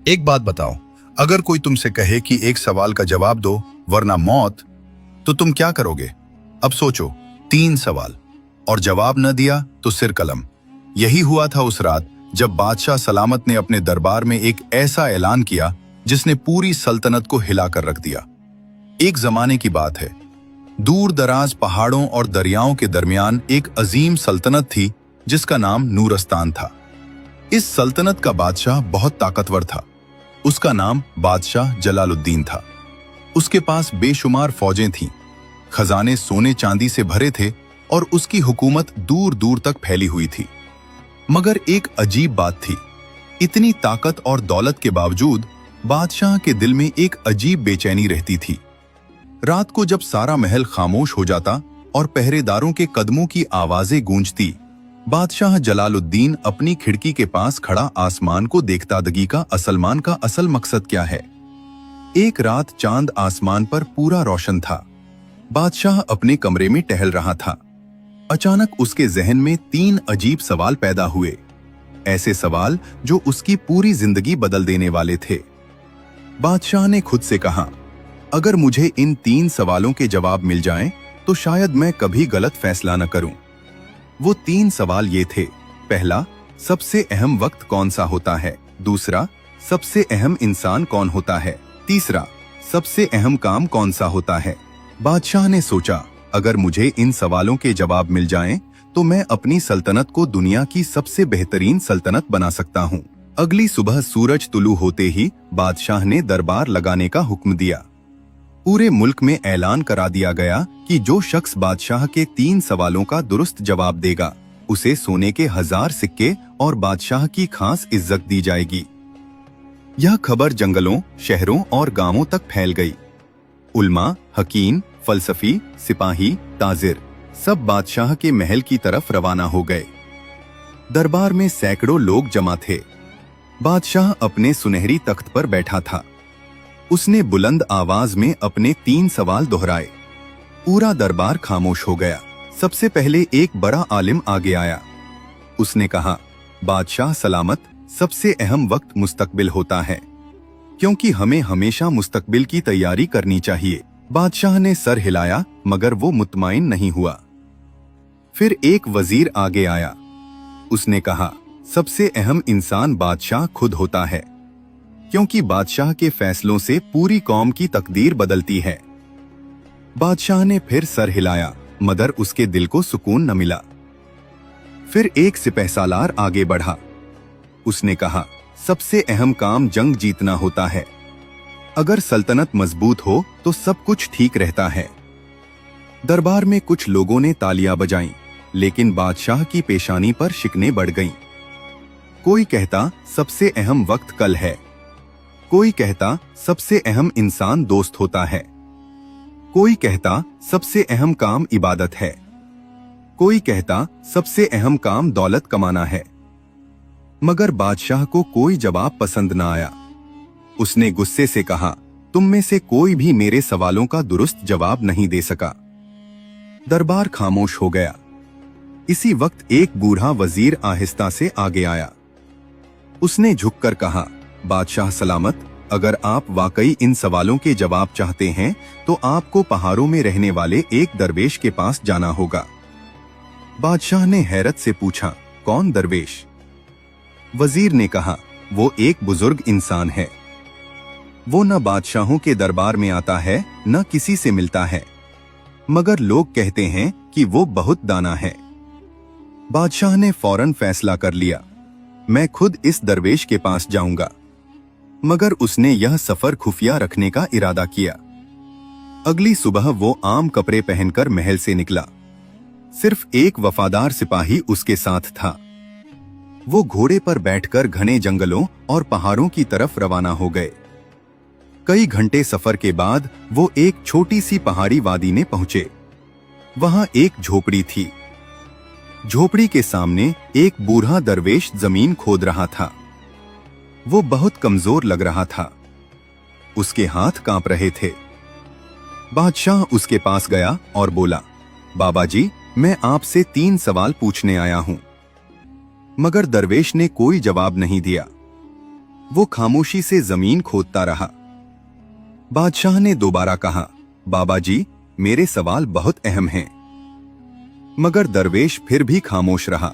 एक बात बताओ, अगर कोई तुमसे कहे कि एक सवाल का जवाब दो वरना मौत, तो तुम क्या करोगे? अब सोचो, 3 सवाल और जवाब न दिया तो सिर कलम। यही हुआ था उस रात जब बादशाह सलामत ने अपने दरबार में एक ऐसा ऐलान किया जिसने पूरी सल्तनत को हिलाकर रख दिया। एक जमाने की बात है, दूर दराज पहाड़ों और दरियाओं के दरमियान एक अजीम सल्तनत थी जिसका नाम नूरस्तान था। इस सल्तनत का बादशाह बहुत ताकतवर था। उसका नाम बादशाह जलालुद्दीन था। उसके पास बेशुमार फौजें थीं, खजाने सोने चांदी से भरे थे और उसकी हुकूमत दूर दूर तक फैली हुई थी। मगर एक अजीब बात थी, इतनी ताकत और दौलत के बावजूद बादशाह के दिल में एक अजीब बेचैनी रहती थी। रात को जब सारा महल खामोश हो जाता और पहरेदारों के कदमों की आवाजें गूंजती, बादशाह जलालुद्दीन अपनी खिड़की के पास खड़ा आसमान को देखता। दगी का असलमान का असल मकसद क्या है? एक रात चांद आसमान पर पूरा रोशन था। बादशाह अपने कमरे में टहल रहा था। अचानक उसके जहन में 3 अजीब सवाल पैदा हुए, ऐसे सवाल जो उसकी पूरी जिंदगी बदल देने वाले थे। बादशाह ने खुद से कहा, अगर मुझे इन 3 सवालों के जवाब मिल जाएं, तो शायद मैं कभी गलत फैसला न करूं। वो 3 सवाल ये थे। पहला, सबसे अहम वक्त कौन सा होता है? दूसरा, सबसे अहम इंसान कौन होता है? तीसरा, सबसे अहम काम कौन सा होता है? बादशाह ने सोचा, अगर मुझे इन सवालों के जवाब मिल जाएं, तो मैं अपनी सल्तनत को दुनिया की सबसे बेहतरीन सल्तनत बना सकता हूं। अगली सुबह सूरज तुलू होते ही बादशाह ने दरबार लगाने का हुक्म दिया। पूरे मुल्क में ऐलान करा दिया गया कि जो शख्स बादशाह के 3 सवालों का दुरुस्त जवाब देगा, उसे सोने के 1000 सिक्के और बादशाह की खास इज्जत दी जाएगी। यह खबर जंगलों, शहरों और गांवों तक फैल गई। उल्मा, हकीम, फलसफी, सिपाही, ताजिर सब बादशाह के महल की तरफ रवाना हो गए। दरबार में सैकड़ों लोग जमा थे। बादशाह अपने सुनहरी तख्त पर बैठा था। उसने बुलंद आवाज में अपने 3 सवाल दोहराए। पूरा दरबार खामोश हो गया। सबसे पहले एक बड़ा आलिम आगे आया। उसने कहा, बादशाह सलामत, सबसे अहम वक्त मुस्तकबिल होता है, क्योंकि हमें हमेशा मुस्तकबिल की तैयारी करनी चाहिए। बादशाह ने सर हिलाया, मगर वो मुतमईन नहीं हुआ। फिर एक वजीर आगे आया। उसने कहा, सबसे अहम इंसान बादशाह खुद होता है, क्योंकि बादशाह के फैसलों से पूरी कौम की तकदीर बदलती है। बादशाह ने फिर सर हिलाया, मगर उसके दिल को सुकून न मिला। फिर एक सिपहसालार आगे बढ़ा। उसने कहा, सबसे अहम काम जंग जीतना होता है। अगर सल्तनत मजबूत हो तो सब कुछ ठीक रहता है। दरबार में कुछ लोगों ने तालियां बजाईं, लेकिन बादशाह की पेशानी पर शिकने बढ़ गईं। कोई कहता, सबसे अहम वक्त कल है। कोई कहता, सबसे अहम इंसान दोस्त होता है। कोई कहता, सबसे अहम काम इबादत है। कोई कहता, सबसे अहम काम दौलत कमाना है। मगर बादशाह को कोई जवाब पसंद न आया। उसने गुस्से से कहा, तुम में से कोई भी मेरे सवालों का दुरुस्त जवाब नहीं दे सका। दरबार खामोश हो गया। इसी वक्त एक बूढ़ा वजीर आहिस्ता से आगे आया। उसने झुककर कहा, बादशाह सलामत, अगर आप वाकई इन सवालों के जवाब चाहते हैं, तो आपको पहाड़ों में रहने वाले एक दरवेश के पास जाना होगा। बादशाह ने हैरत से पूछा, कौन दरवेश? वजीर ने कहा, वो एक बुजुर्ग इंसान है। वो न बादशाहों के दरबार में आता है, न किसी से मिलता है, मगर लोग कहते हैं कि वो बहुत दाना है। बादशाह ने फौरन फैसला कर लिया, मैं खुद इस दरवेश के पास जाऊंगा। मगर उसने यह सफर खुफिया रखने का इरादा किया। अगली सुबह वो आम कपड़े पहनकर महल से निकला। सिर्फ एक वफादार सिपाही उसके साथ था। वो घोड़े पर बैठकर घने जंगलों और पहाड़ों की तरफ रवाना हो गए। कई घंटे सफर के बाद वो एक छोटी सी पहाड़ी वादी में पहुंचे। वहां एक झोपड़ी थी। झोपड़ी के सामने एक बूढ़ा दरवेश जमीन खोद रहा था। वो बहुत कमजोर लग रहा था। उसके हाथ कांप रहे थे। बादशाह उसके पास गया और बोला, बाबा जी, मैं आपसे 3 सवाल पूछने आया हूं। मगर दरवेश ने कोई जवाब नहीं दिया। वो खामोशी से जमीन खोदता रहा। बादशाह ने दोबारा कहा, बाबा जी, मेरे सवाल बहुत अहम हैं। मगर दरवेश फिर भी खामोश रहा।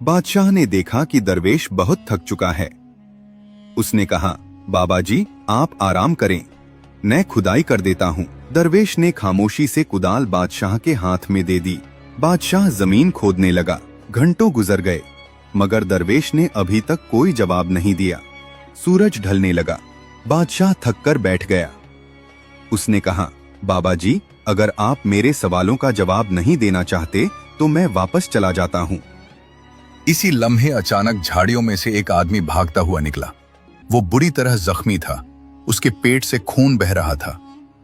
बादशाह ने देखा कि दरवेश बहुत थक चुका है। उसने कहा, बाबा जी, आप आराम करें, मैं खुदाई कर देता हूँ। दरवेश ने खामोशी से कुदाल बादशाह के हाथ में दे दी। बादशाह जमीन खोदने लगा। घंटों गुजर गए, मगर दरवेश ने अभी तक कोई जवाब नहीं दिया। सूरज ढलने लगा। बादशाह थक कर बैठ गया। उसने कहा, बाबा जी, अगर आप मेरे सवालों का जवाब नहीं देना चाहते तो मैं वापस चला जाता हूँ। इसी लम्हे अचानक झाड़ियों में से एक आदमी भागता हुआ निकला। वो बुरी तरह जख्मी था। उसके पेट से खून बह रहा था।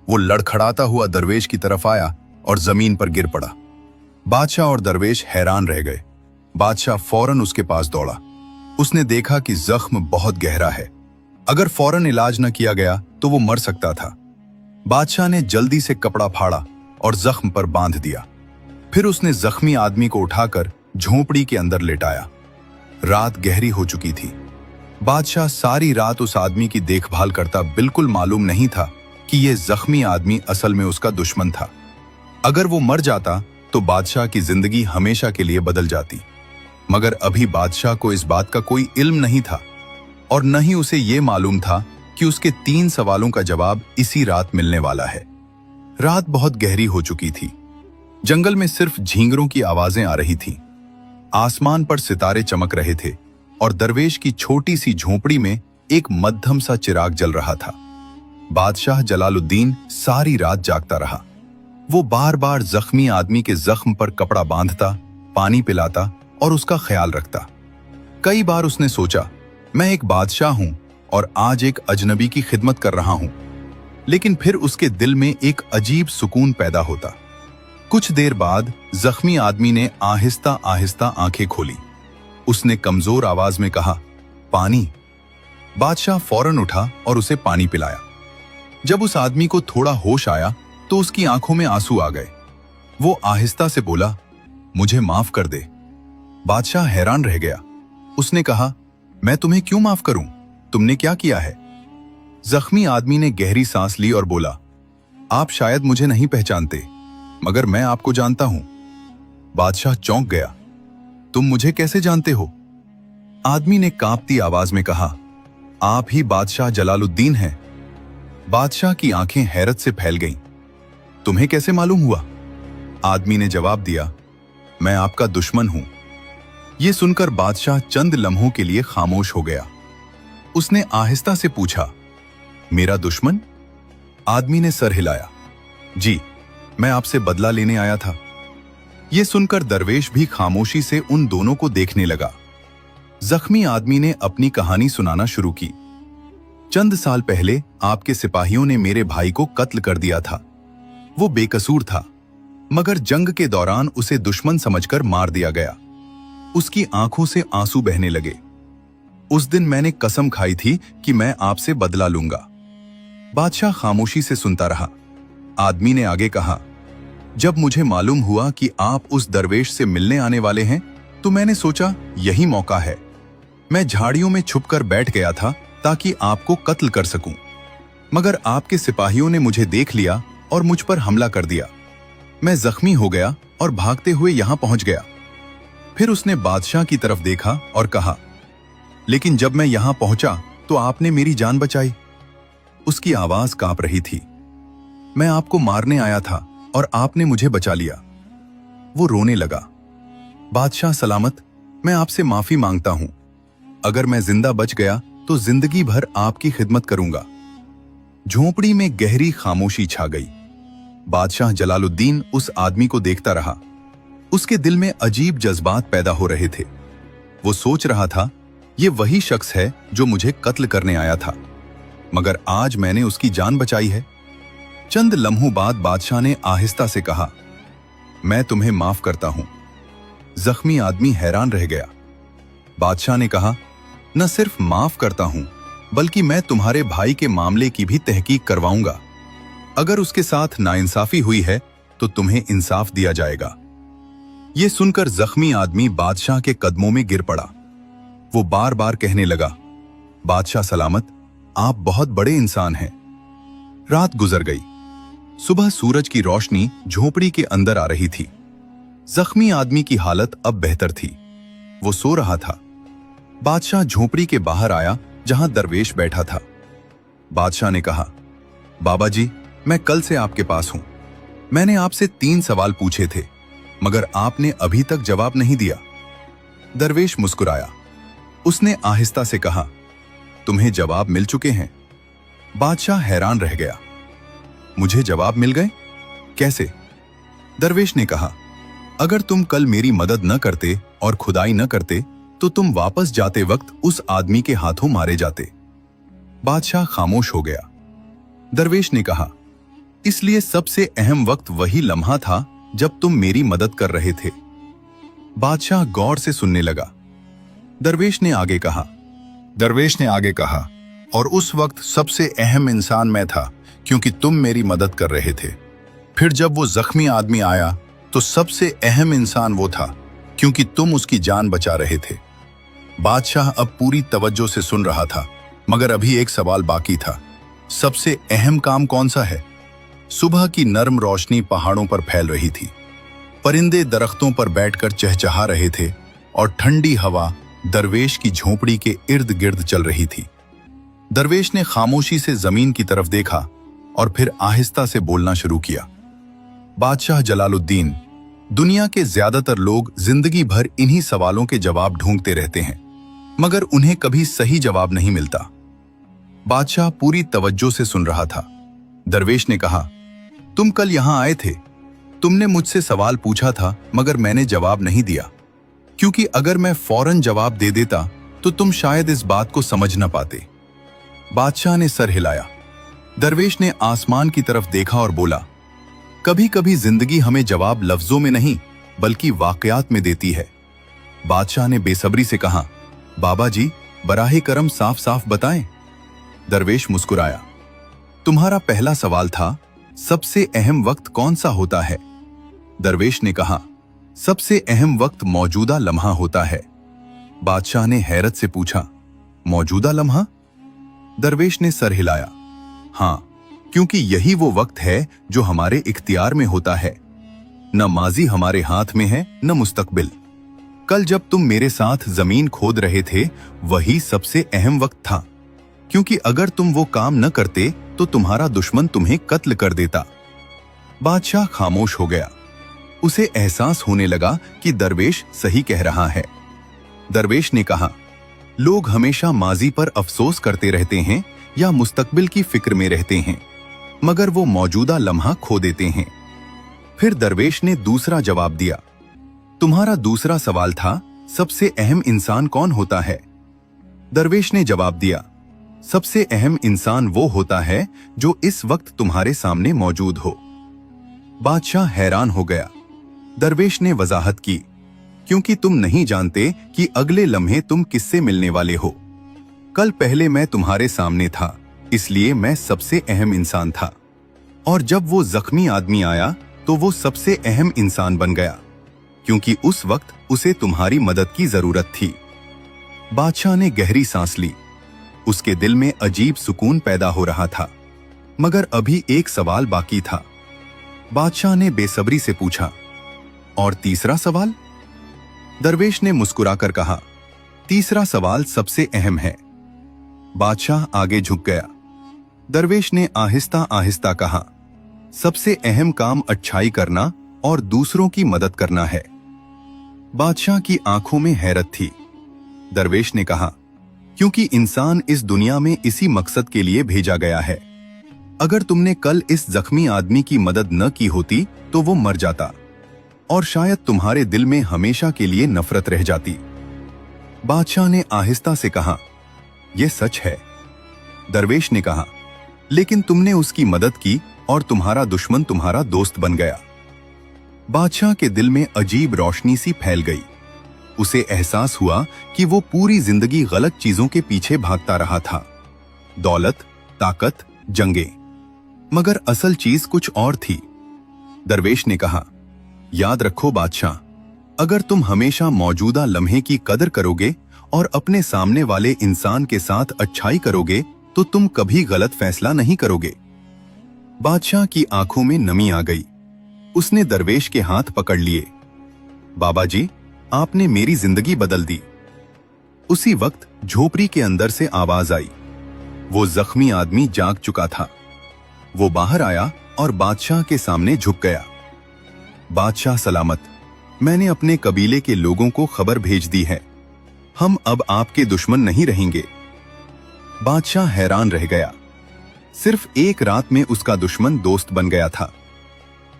वो लड़खड़ाता हुआ दरवेश की तरफ आया और जमीन पर गिर पड़ा। बादशाह और दरवेश हैरान रह गए। बादशाह फौरन उसके पास दौड़ा। उसने देखा कि जख्म बहुत गहरा है। अगर फौरन इलाज न किया गया तो वो मर सकता था। बादशाह ने जल्दी से कपड़ा फाड़ा और जख्म पर बांध दिया। फिर उसने जख्मी आदमी को उठाकर झोंपड़ी के अंदर लेटाया। रात गहरी हो चुकी थी। बादशाह सारी रात उस आदमी की देखभाल करता। बिल्कुल मालूम नहीं था कि यह जख्मी आदमी असल में उसका दुश्मन था। अगर वो मर जाता तो बादशाह की जिंदगी हमेशा के लिए बदल जाती। मगर अभी बादशाह को इस बात का कोई इल्म नहीं था और न ही उसे ये मालूम था कि उसके 3 सवालों का जवाब इसी रात मिलने वाला है। रात बहुत गहरी हो चुकी थी। जंगल में सिर्फ झींगरों की आवाजें आ रही थीं। आसमान पर सितारे चमक रहे थे और दरवेश की छोटी सी झोंपड़ी में एक मध्यम सा चिराग जल रहा था। बादशाह जलालुद्दीन सारी रात जागता रहा। वो बार बार जख्मी आदमी के जख्म पर कपड़ा बांधता, पानी पिलाता और उसका ख्याल रखता। कई बार उसने सोचा, मैं एक बादशाह हूं और आज एक अजनबी की खिदमत कर रहा हूं। लेकिन फिर उसके दिल में एक अजीब सुकून पैदा होता। कुछ देर बाद जख्मी आदमी ने आहिस्ता आहिस्ता आंखें खोली। उसने कमजोर आवाज में कहा, पानी। बादशाह फौरन उठा और उसे पानी पिलाया। जब उस आदमी को थोड़ा होश आया तो उसकी आंखों में आंसू आ गए। वो आहिस्ता से बोला, मुझे माफ कर दे। बादशाह हैरान रह गया। उसने कहा, मैं तुम्हें क्यों माफ करूं? तुमने क्या किया है? जख्मी आदमी ने गहरी सांस ली और बोला, आप शायद मुझे नहीं पहचानते, मगर मैं आपको जानता हूं। बादशाह चौंक गया। तुम मुझे कैसे जानते हो? आदमी ने कांपती आवाज में कहा, आप ही बादशाह जलालुद्दीन हैं। बादशाह की आंखें हैरत से फैल गईं। तुम्हें कैसे मालूम हुआ? आदमी ने जवाब दिया, मैं आपका दुश्मन हूं। यह सुनकर बादशाह चंद लम्हों के लिए खामोश हो गया। उसने आहिस्ता से पूछा, मेरा दुश्मन? आदमी ने सर हिलाया। जी, मैं आपसे बदला लेने आया था। यह सुनकर दरवेश भी खामोशी से उन दोनों को देखने लगा। जख्मी आदमी ने अपनी कहानी सुनाना शुरू की। चंद साल पहले आपके सिपाहियों ने मेरे भाई को कत्ल कर दिया था। वो बेकसूर था, मगर जंग के दौरान उसे दुश्मन समझकर मार दिया गया। उसकी आंखों से आंसू बहने लगे। उस दिन मैंने कसम खाई थी कि मैं आपसे बदला लूंगा। बादशाह खामोशी से सुनता रहा। आदमी ने आगे कहा, जब मुझे मालूम हुआ कि आप उस दरवेश से मिलने आने वाले हैं तो मैंने सोचा यही मौका है। मैं झाड़ियों में छुपकर बैठ गया था ताकि आपको कत्ल कर सकूं, मगर आपके सिपाहियों ने मुझे देख लिया और मुझ पर हमला कर दिया। मैं जख्मी हो गया और भागते हुए यहां पहुंच गया। फिर उसने बादशाह की तरफ देखा और कहा, लेकिन जब मैं यहां पहुंचा तो आपने मेरी जान बचाई। उसकी आवाज कांप रही थी। मैं आपको मारने आया था और आपने मुझे बचा लिया। वो रोने लगा। बादशाह सलामत, मैं आपसे माफी मांगता हूं। अगर मैं जिंदा बच गया तो जिंदगी भर आपकी खिदमत करूंगा। झोंपड़ी में गहरी खामोशी छा गई। बादशाह जलालुद्दीन उस आदमी को देखता रहा। उसके दिल में अजीब जज्बात पैदा हो रहे थे। वो सोच रहा था, ये वही शख्स है जो मुझे कत्ल करने आया था, मगर आज मैंने उसकी जान बचाई है। चंद लम्हों बाद बादशाह ने आहिस्ता से कहा, मैं तुम्हें माफ करता हूं। जख्मी आदमी हैरान रह गया। बादशाह ने कहा, न सिर्फ माफ करता हूं, बल्कि मैं तुम्हारे भाई के मामले की भी तहकीक करवाऊंगा। अगर उसके साथ नाइंसाफी हुई है तो तुम्हें इंसाफ दिया जाएगा। यह सुनकर जख्मी आदमी बादशाह के कदमों में गिर पड़ा। वो बार बार कहने लगा, बादशाह सलामत, आप बहुत बड़े इंसान हैं। रात गुजर गई। सुबह सूरज की रोशनी झोपड़ी के अंदर आ रही थी। जख्मी आदमी की हालत अब बेहतर थी। वो सो रहा था। बादशाह झोपड़ी के बाहर आया जहां दरवेश बैठा था। बादशाह ने कहा, बाबा जी, मैं कल से आपके पास हूं। मैंने आपसे 3 सवाल पूछे थे, मगर आपने अभी तक जवाब नहीं दिया। दरवेश मुस्कुराया। उसने आहिस्ता से कहा, तुम्हें जवाब मिल चुके हैं। बादशाह हैरान रह गया। मुझे जवाब मिल गए? कैसे? दरवेश ने कहा, अगर तुम कल मेरी मदद न करते और खुदाई न करते तो तुम वापस जाते वक्त उस आदमी के हाथों मारे जाते। बादशाह खामोश हो गया। दरवेश ने कहा, इसलिए सबसे अहम वक्त वही लम्हा था जब तुम मेरी मदद कर रहे थे। बादशाह गौर से सुनने लगा। दरवेश ने आगे कहा, और उस वक्त सबसे अहम इंसान मैं था, क्योंकि तुम मेरी मदद कर रहे थे। फिर जब वो जख्मी आदमी आया तो सबसे अहम इंसान वो था, क्योंकि तुम उसकी जान बचा रहे थे। बादशाह अब पूरी तवज्जो से सुन रहा था, मगर अभी एक सवाल बाकी था। सबसे अहम काम कौन सा है? सुबह की नरम रोशनी पहाड़ों पर फैल रही थी। परिंदे दरख्तों पर बैठकर चहचहा रहे थे और ठंडी हवा दरवेश की झोपड़ी के इर्द गिर्द चल रही थी। दरवेश ने खामोशी से जमीन की तरफ देखा और फिर आहिस्ता से बोलना शुरू किया। बादशाह जलालुद्दीन, दुनिया के ज्यादातर लोग जिंदगी भर इन्हीं सवालों के जवाब ढूंढते रहते हैं, मगर उन्हें कभी सही जवाब नहीं मिलता। बादशाह पूरी तवज्जो से सुन रहा था। दरवेश ने कहा, तुम कल यहां आए थे। तुमने मुझसे सवाल पूछा था, मगर मैंने जवाब नहीं दिया, क्योंकि अगर मैं फौरन जवाब दे देता तो तुम शायद इस बात को समझ न पाते। बादशाह ने सर हिलाया। दरवेश ने आसमान की तरफ देखा और बोला, कभी कभी जिंदगी हमें जवाब लफ्जों में नहीं बल्कि वाकयात में देती है। बादशाह ने बेसब्री से कहा, बाबा जी, बराहे करम साफ साफ बताएं। दरवेश मुस्कुराया। तुम्हारा पहला सवाल था, सबसे अहम वक्त कौन सा होता है? दरवेश ने कहा, सबसे अहम वक्त मौजूदा लम्हा होता है। बादशाह ने हैरत से पूछा, मौजूदा लम्हा? दरवेश ने सर हिलाया। हां, क्योंकि यही वो वक्त है जो हमारे इख्तियार में होता है। न माजी हमारे हाथ में है, न मुस्तकबिल। कल जब तुम मेरे साथ जमीन खोद रहे थे, वही सबसे अहम वक्त था, क्योंकि अगर तुम वो काम न करते तो तुम्हारा दुश्मन तुम्हें कत्ल कर देता। बादशाह खामोश हो गया। उसे एहसास होने लगा कि दरवेश सही कह रहा है। दरवेश ने कहा, लोग हमेशा माजी पर अफसोस करते रहते हैं या मुस्तकबिल की फिक्र में रहते हैं, मगर वो मौजूदा लम्हा खो देते हैं। फिर दरवेश ने दूसरा जवाब दिया। तुम्हारा दूसरा सवाल था, सबसे अहम इंसान कौन होता है? दरवेश ने जवाब दिया, सबसे अहम इंसान वो होता है जो इस वक्त तुम्हारे सामने मौजूद हो। बादशाह हैरान हो गया। दरवेश ने वजाहत की, क्योंकि तुम नहीं जानते कि अगले लम्हे तुम किससे मिलने वाले हो। कल पहले मैं तुम्हारे सामने था, इसलिए मैं सबसे अहम इंसान था, और जब वो जख्मी आदमी आया तो वो सबसे अहम इंसान बन गया, क्योंकि उस वक्त उसे तुम्हारी मदद की जरूरत थी। बादशाह ने गहरी सांस ली। उसके दिल में अजीब सुकून पैदा हो रहा था, मगर अभी एक सवाल बाकी था। बादशाह ने बेसब्री से पूछा, और तीसरा सवाल? दरवेश ने मुस्कुराकर कहा, तीसरा सवाल सबसे अहम है। बादशाह आगे झुक गया। दरवेश ने आहिस्ता आहिस्ता कहा, सबसे अहम काम अच्छाई करना और दूसरों की मदद करना है। बादशाह की आंखों में हैरत थी। दरवेश ने कहा, क्योंकि इंसान इस दुनिया में इसी मकसद के लिए भेजा गया है। अगर तुमने कल इस जख्मी आदमी की मदद न की होती तो वो मर जाता, और शायद तुम्हारे दिल में हमेशा के लिए नफरत रह जाती। बादशाह ने आहिस्ता से कहा, यह सच है। दरवेश ने कहा, लेकिन तुमने उसकी मदद की और तुम्हारा दुश्मन तुम्हारा दोस्त बन गया। बादशाह के दिल में अजीब रोशनी सी फैल गई। उसे एहसास हुआ कि वो पूरी जिंदगी गलत चीजों के पीछे भागता रहा था, दौलत, ताकत, जंगें, मगर असल चीज कुछ और थी। दरवेश ने कहा, याद रखो बादशाह, अगर तुम हमेशा मौजूदा लम्हे की कदर करोगे और अपने सामने वाले इंसान के साथ अच्छाई करोगे तो तुम कभी गलत फैसला नहीं करोगे। बादशाह की आंखों में नमी आ गई। उसने दरवेश के हाथ पकड़ लिए। बाबा जी, आपने मेरी जिंदगी बदल दी। उसी वक्त झोपड़ी के अंदर से आवाज आई। वो जख्मी आदमी जाग चुका था। वो बाहर आया और बादशाह के सामने झुक गया। बादशाह सलामत, मैंने अपने कबीले के लोगों को खबर भेज दी है। हम अब आपके दुश्मन नहीं रहेंगे। बादशाह हैरान रह गया। सिर्फ एक रात में उसका दुश्मन दोस्त बन गया था।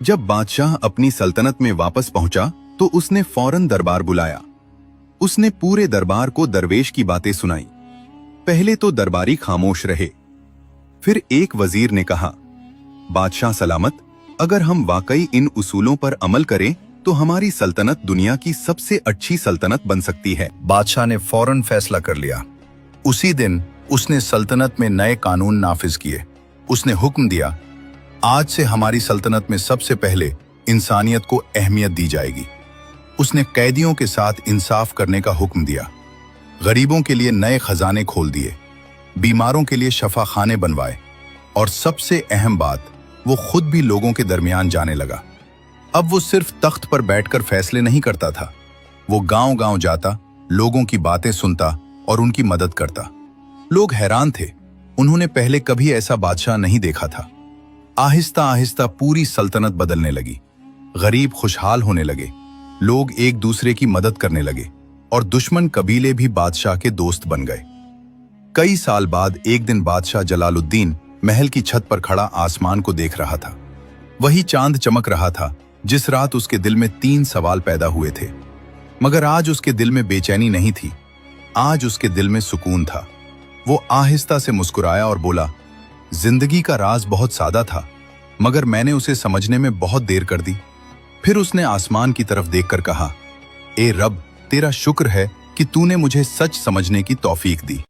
जब बादशाह अपनी सल्तनत में वापस पहुंचा तो उसने फौरन दरबार बुलाया। उसने पूरे दरबार को दरवेश की बातें सुनाई। पहले तो दरबारी खामोश रहे। फिर एक वजीर ने कहा, बादशाह सलामत, अगर हम वाकई इन उसूलों पर अमल करें तो हमारी सल्तनत दुनिया की सबसे अच्छी सल्तनत बन सकती है। बादशाह ने फौरन फैसला कर लिया। उसी दिन उसने सल्तनत में नए कानून नाफिज किए। उसने हुक्म दिया, आज से हमारी सल्तनत में सबसे पहले इंसानियत को अहमियत दी जाएगी। उसने कैदियों के साथ इंसाफ करने का हुक्म दिया। गरीबों के लिए नए खजाने खोल दिए, बीमारों के लिए शफा खाने बनवाए, और सबसे अहम बात, वो खुद भी लोगों के दरमियान जाने लगा। अब वो सिर्फ तख्त पर बैठकर फैसले नहीं करता था, वो गांव-गांव जाता, लोगों की बातें सुनता और उनकी मदद करता। लोग हैरान थे, उन्होंने पहले कभी ऐसा बादशाह नहीं देखा था। आहिस्ता आहिस्ता पूरी सल्तनत बदलने लगी। गरीब खुशहाल होने लगे, लोग एक दूसरे की मदद करने लगे, और दुश्मन कबीले भी बादशाह के दोस्त बन गए। कई साल बाद एक दिन बादशाह जलालुद्दीन महल की छत पर खड़ा आसमान को देख रहा था। वही चांद चमक रहा था जिस रात उसके दिल में 3 सवाल पैदा हुए थे। मगर आज उसके दिल में बेचैनी नहीं थी, आज उसके दिल में सुकून था। वो आहिस्ता से मुस्कुराया और बोला, जिंदगी का राज बहुत सादा था, मगर मैंने उसे समझने में बहुत देर कर दी। फिर उसने आसमान की तरफ देखकर कहा, ए रब, तेरा शुक्र है कि तूने मुझे सच समझने की तौफीक दी।